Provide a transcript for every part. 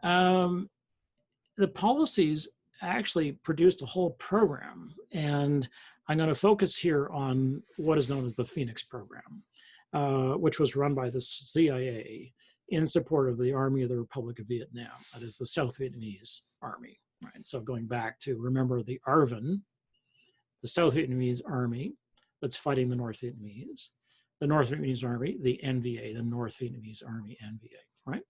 Um, the policies actually produced a whole program, and I'm going to focus here on what is known as the Phoenix Program, which was run by the CIA in support of the Army of the Republic of Vietnam, that is the South Vietnamese Army. Right. So going back to, remember, the ARVN, the South Vietnamese Army that's fighting the North Vietnamese, the North Vietnamese Army, the NVA, the North Vietnamese Army NVA, right?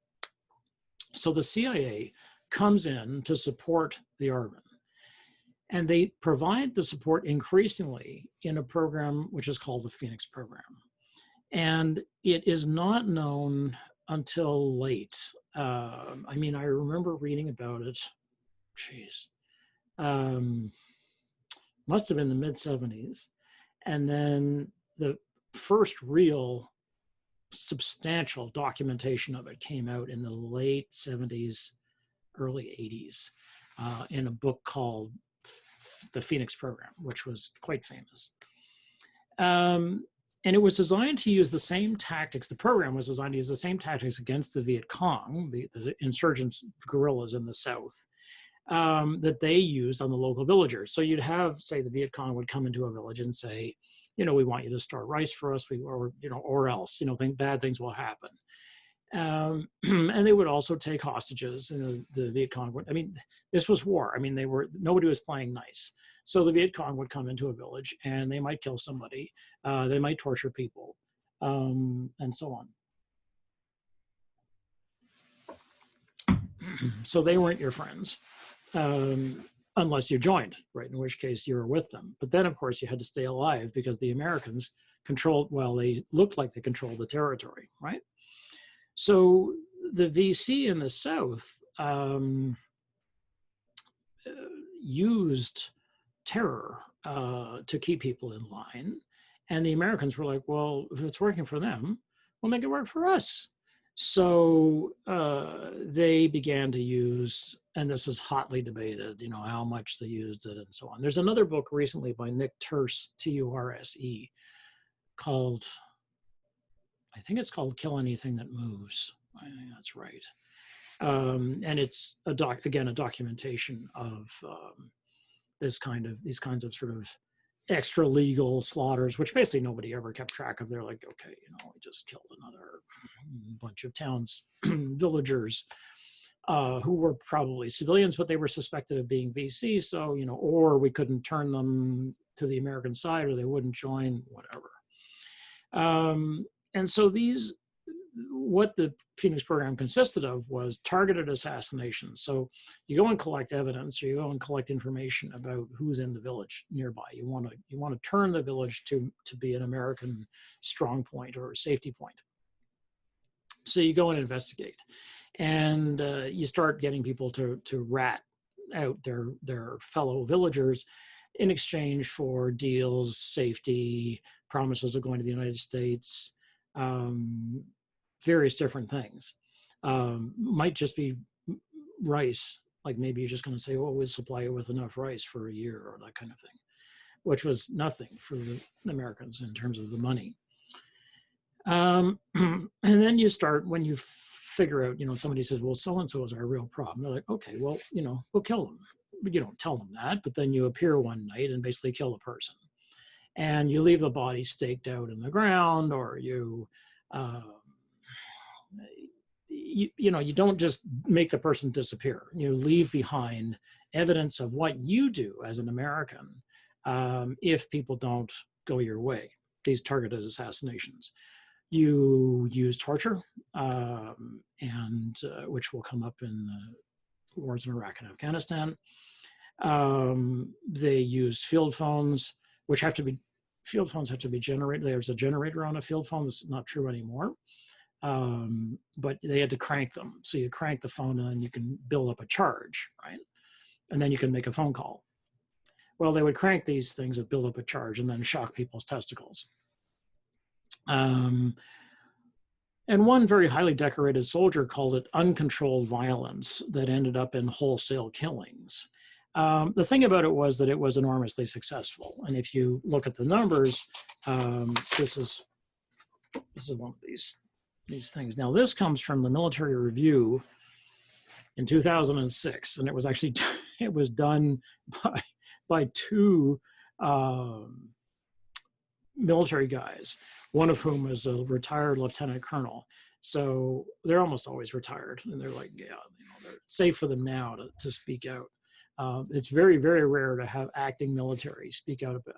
So the CIA comes in to support the ARVN, and they provide the support increasingly in a program which is called the Phoenix Program. And it is not known until late. I mean, I remember reading about it, must have been the mid-70s. And then the first real substantial documentation of it came out in the late 70s, early 80s, in a book called The Phoenix Program, which was quite famous. And it was designed to use the same tactics. The program was designed to use the same tactics against the Viet Cong, the insurgents, guerrillas in the South, that they used on the local villagers. So you'd have, say, the Viet Cong would come into a village and say, you know, we want you to store rice for us, or else, bad things will happen. And they would also take hostages. And the Viet Cong would, I mean, this was war. I mean, nobody was playing nice. So the Viet Cong would come into a village and they might kill somebody. They might torture people, and so on. So they weren't your friends, unless you joined, right? In which case you were with them. But then, of course, you had to stay alive because the Americans controlled, well, they looked like they controlled the territory, right? So the VC in the South used terror to keep people in line. And the Americans were like, well, if it's working for them, we'll make it work for us. So they began to use, and this is hotly debated, how much they used it and so on. There's another book recently by Nick Turse, Turse, called, I think it's called Kill Anything That Moves. I think that's right. And it's a documentation of these kinds of sort of extra legal slaughters, which basically nobody ever kept track of. They're like, okay, we just killed another bunch of towns, villagers, who were probably civilians, but they were suspected of being VC. So, or we couldn't turn them to the American side, or they wouldn't join, whatever. And so what the Phoenix Program consisted of was targeted assassinations. So you go and collect evidence, or you go and collect information about who's in the village nearby. You want to turn the village to be an American strong point or safety point. So you go and investigate, and you start getting people to rat out their fellow villagers in exchange for deals, safety, promises of going to the United States, various different things. Might just be rice, like maybe you're just going to say, oh, we'll supply you with enough rice for a year, or that kind of thing, which was nothing for the Americans in terms of the money. And then you start, when you figure out, somebody says, well, so-and-so is our real problem. They're like, okay, well, we'll kill them. But you don't tell them that, but then you appear one night and basically kill a person. And you leave the body staked out in the ground, or you don't just make the person disappear. You leave behind evidence of what you do as an American if people don't go your way, these targeted assassinations. You use torture, and which will come up in the wars in Iraq and Afghanistan. They used field phones, which have to be generated. There's a generator on a field phone. That's not true anymore. But they had to crank them. So you crank the phone and you can build up a charge, right? And then you can make a phone call. Well, they would crank these things that build up a charge and then shock people's testicles. And one very highly decorated soldier called it uncontrolled violence that ended up in wholesale killings. The thing about it was that it was enormously successful. And if you look at the numbers, this is one of these things. Now, this comes from the Military Review in 2006, and it was actually it was done by two military guys, one of whom is a retired lieutenant colonel. So they're almost always retired, and they're like, yeah, they're safe for them now to speak out. It's very, very rare to have acting military speak out about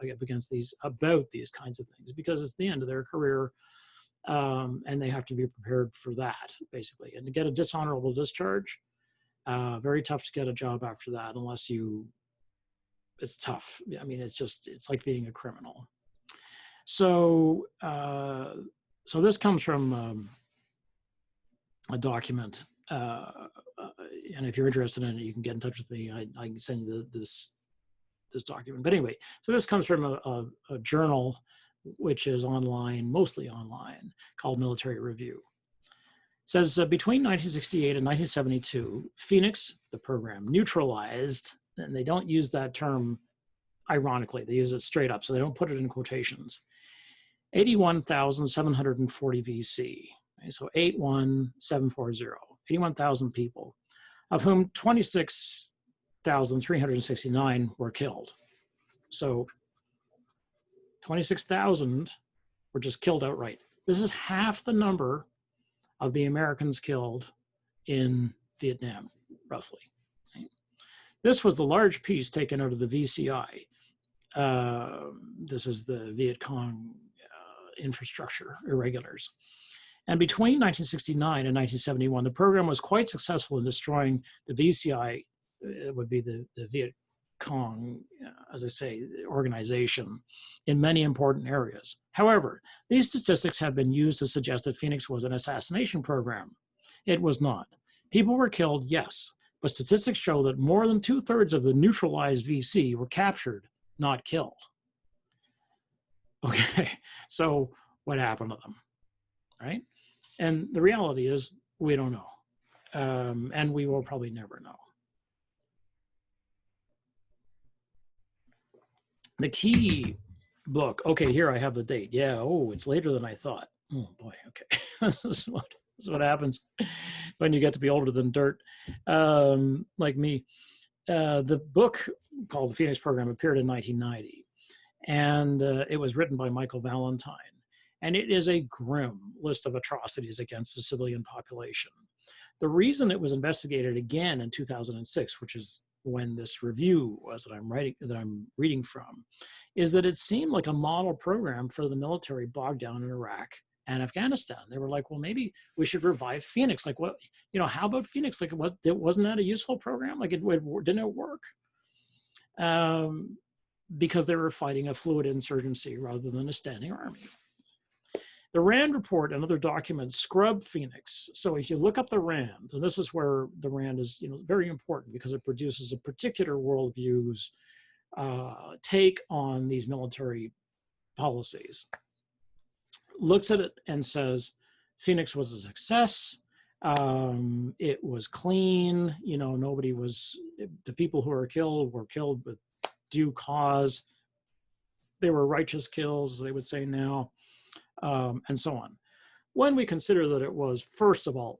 these kinds of things, because it's the end of their career, and they have to be prepared for that, basically. And to get a dishonorable discharge, very tough to get a job after that, unless it's tough. I mean, it's like being a criminal. So, so this comes from a document, and if you're interested in it, you can get in touch with me. I can send you this document. But anyway, so this comes from a journal which is online, mostly online, called Military Review. It says between 1968 and 1972, Phoenix, the program, neutralized, and they don't use that term ironically, they use it straight up, so they don't put it in quotations, 81,740 VC. Okay, so 81740, 81,000 people, of whom 26,369 were killed. So 26,000 were just killed outright. This is half the number of the Americans killed in Vietnam, roughly. Right? This was the large piece taken out of the VCI. This is the Viet Cong infrastructure irregulars. And between 1969 and 1971, the program was quite successful in destroying the VCI, it would be the Viet Cong, as I say, organization, in many important areas. However, these statistics have been used to suggest that Phoenix was an assassination program. It was not. People were killed, yes, but statistics show that more than 2/3 of the neutralized VC were captured, not killed. Okay, so what happened to them, right? And the reality is, we don't know. And we will probably never know. The key book, okay, here I have the date. Yeah, oh, it's later than I thought. Oh boy, okay. This is what happens when you get to be older than dirt, like me. The book called The Phoenix Program appeared in 1990, and it was written by Michael Valentine. And it is a grim list of atrocities against the civilian population. The reason it was investigated again in 2006, which is when this review was that I'm reading from, is that it seemed like a model program for the military bogged down in Iraq and Afghanistan. They were like, well, maybe we should revive Phoenix. Like, what, how about Phoenix? Like, wasn't that a useful program? Like, didn't it work? Because they were fighting a fluid insurgency rather than a standing army. The RAND report and other documents scrub Phoenix. So if you look up the RAND, and this is where the RAND is very important, because it produces a particular worldview's take on these military policies. Looks at it and says, Phoenix was a success. It was clean. Nobody was, the people who were killed with due cause. They were righteous kills, they would say now. And so on. When we consider that it was, first of all,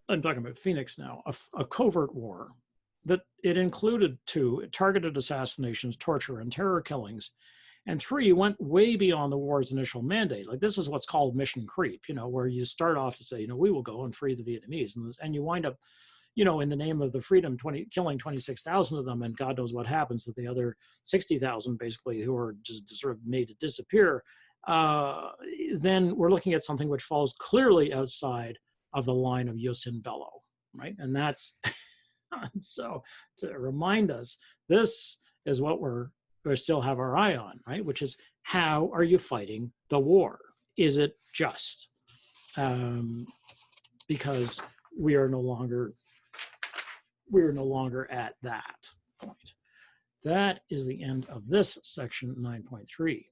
I'm talking about Phoenix now, a covert war, that it included 2, targeted assassinations, torture, and terror killings, and 3, went way beyond the war's initial mandate. Like, this is what's called mission creep, where you start off to say, we will go and free the Vietnamese, and you wind up, in the name of the freedom, killing 26,000 of them, and God knows what happens to the other 60,000, basically, who are just sort of made to disappear. Then we're looking at something which falls clearly outside of the line of jus in bello, right? And that's, so to remind us, this is what we still have our eye on, right? Which is, how are you fighting the war? Is it just? Because we are no longer at that point. That is the end of this section 9.3.